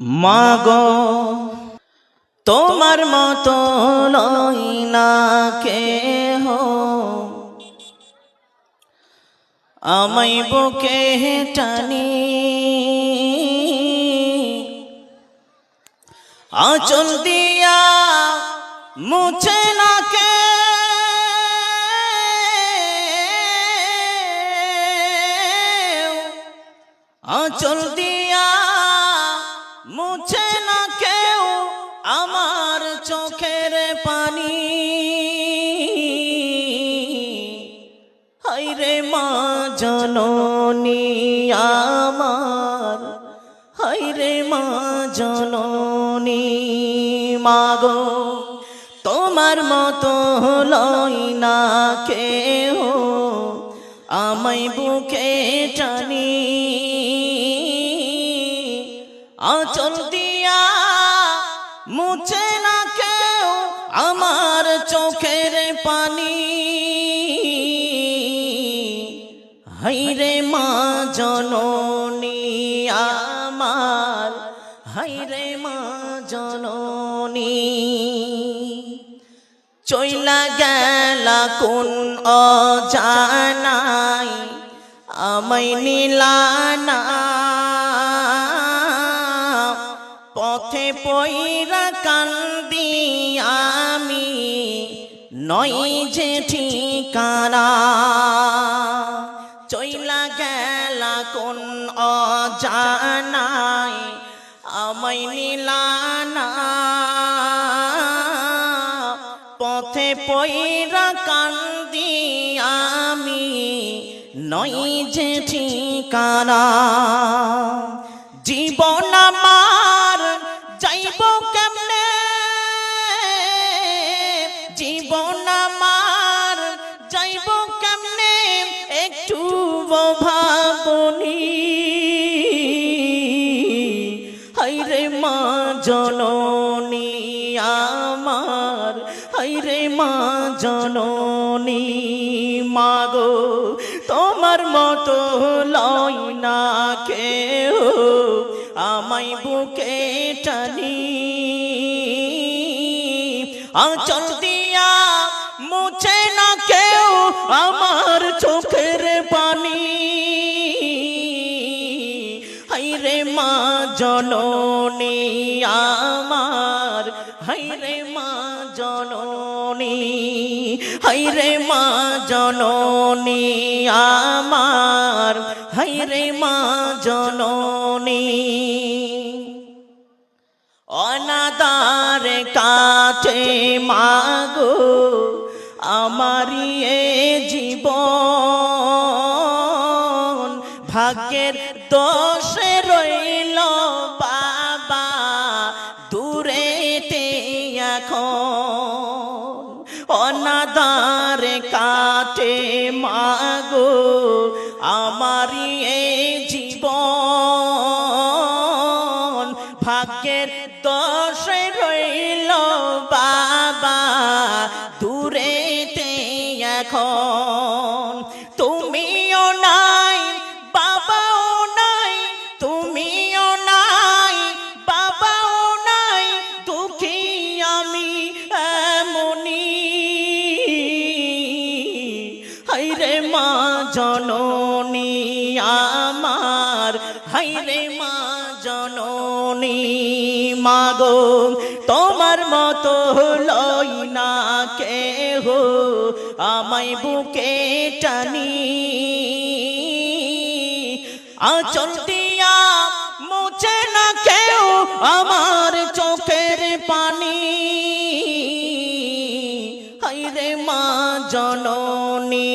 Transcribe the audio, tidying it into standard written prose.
মাগো তোমার মতো লই না কেহ, আমায় বুকে টানি আঁচল দিয়া মুছে না কে আঁচল দিয়া মুছে না কেউ আমার চোখের পানি। হায়রে মা জননী আমার, হায়রে মা জননী। মাগো তোমার মতো লই না কেহ, আমায় বুকে টানি আঁচল দিয়া মুছে না কেউ আমার চোখের পানি। হায়রে মা জননী আমার, হায়রে মা জননী। চইলা গেলা কোন অজানাই আমায় নিলানা, পথে পইরা কান্দি আমি নই যে ঠিকানা। চইলা গেলা কোন অজানাই আমায় নিলানা, পথে পইরা কান্দি আমি নই যে ঠিকানা। জীবন আমার যাইব কেমনে, জীবন আমার যাইব কেমনে একটু ভাবনি। হায়রে মা জননী আমার, হায়রে মা জননী। মাগো তোমার মতো লই না কেহ, আমায় বুকে টানি আঁচল দিয়া মুছে না কেউ আমার চোখের পানি। হায়রে মা জননী আমার, হায়রে মা জননী, হায়রে মা জননী আমার, হায়রে মা জননী। অনাদার কাছে মাগো আমারি এ জীবন, ভাগ্যের দোষে রইল বাবা দূরেতে এখন। অনাদার কাটে মাগো আমারি এ জীবন, ভাগ্যের দোষে রইল বাবা দূরেতে এখন। তুমিও নাই বাবাও নাই, তুমিও নাই বাবাও নাই, দুঃখী আমি এমনি। হায়রে মা জননী আমার, হায়রে মা জননী। মাগো তোমার মতো লই না কেহ, আমায় বুকে টানি আঁচল দিয়া মুছে না কেউ আমার চোখের পানি। হায়রে মা জননী